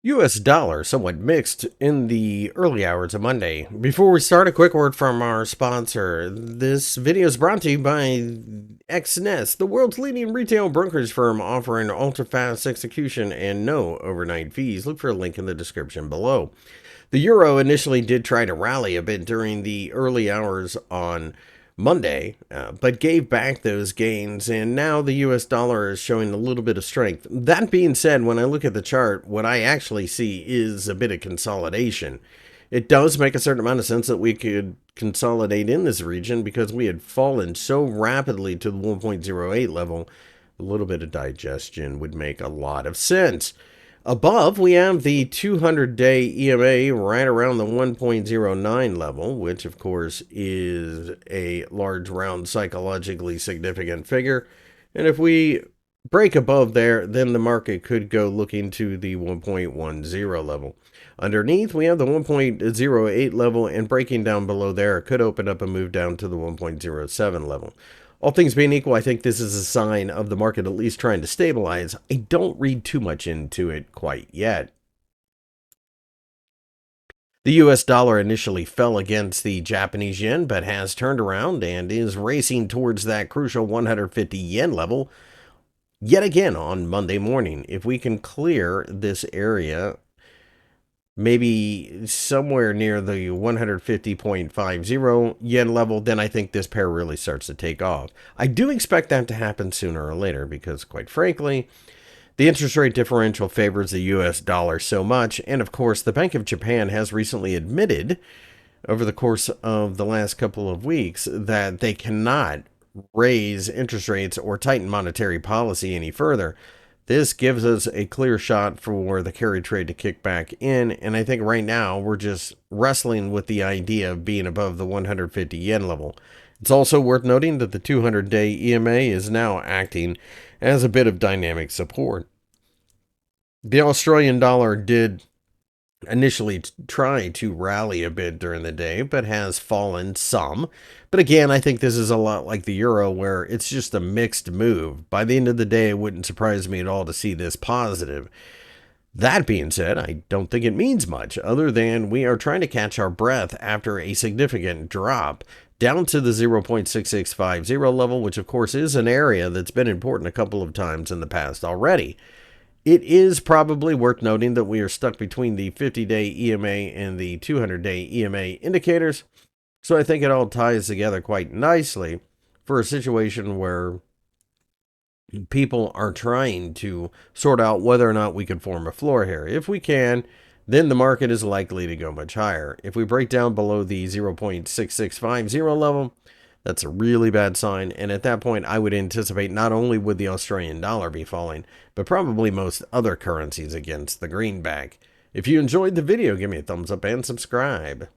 U.S. dollar somewhat mixed in the early hours of Monday. Before we start, a quick word from our sponsor. This video is brought to you by XNest, the world's leading retail brokerage firm offering ultra-fast execution and no overnight fees. Look for a link in the description below. The euro initially did try to rally a bit during the early hours on Monday, but gave back those gains, and now the US dollar is showing a little bit of strength. That being said, when I look at the chart, what I actually see is a bit of consolidation. It does make a certain amount of sense that we could consolidate in this region because we had fallen so rapidly to the 1.08 level. A little bit of digestion would make a lot of sense. Above, we have the 200-day EMA right around the 1.09 level, which, of course, is a large, round, psychologically significant figure. And if we break above there, then the market could go looking to the 1.10 level. Underneath, we have the 1.08 level, and breaking down below there could open up a move down to the 1.07 level. All things being equal, I think this is a sign of the market at least trying to stabilize. I don't read too much into it quite yet. The US dollar initially fell against the Japanese yen, but has turned around and is racing towards that crucial 150 yen level yet again on Monday morning. If we can clear this area, maybe somewhere near the 150.50 yen level, then I think this pair really starts to take off. I do expect that to happen sooner or later because, quite frankly, the interest rate differential favors the US dollar so much, and of course, the Bank of Japan has recently admitted over the course of the last couple of weeks that they cannot raise interest rates or tighten monetary policy any further. This gives us a clear shot for the carry trade to kick back in, and I think right now we're just wrestling with the idea of being above the 150 yen level. It's also worth noting that the 200-day EMA is now acting as a bit of dynamic support. The Australian dollar did initially try to rally a bit during the day, but has fallen some. But again, I think this is a lot like the euro, where it's just a mixed move. By the end of the day, it wouldn't surprise me at all to see this positive. That being said, I don't think it means much, other than we are trying to catch our breath after a significant drop down to the 0.6650 level, which of course is an area that's been important a couple of times in the past already. It is probably worth noting that we are stuck between the 50-day EMA and the 200-day EMA indicators, so I think it all ties together quite nicely for a situation where people are trying to sort out whether or not we can form a floor here. If we can, then the market is likely to go much higher. If we break down below the 0.6650 level, that's a really bad sign, and at that point, I would anticipate not only would the Australian dollar be falling, but probably most other currencies against the greenback. If you enjoyed the video, give me a thumbs up and subscribe.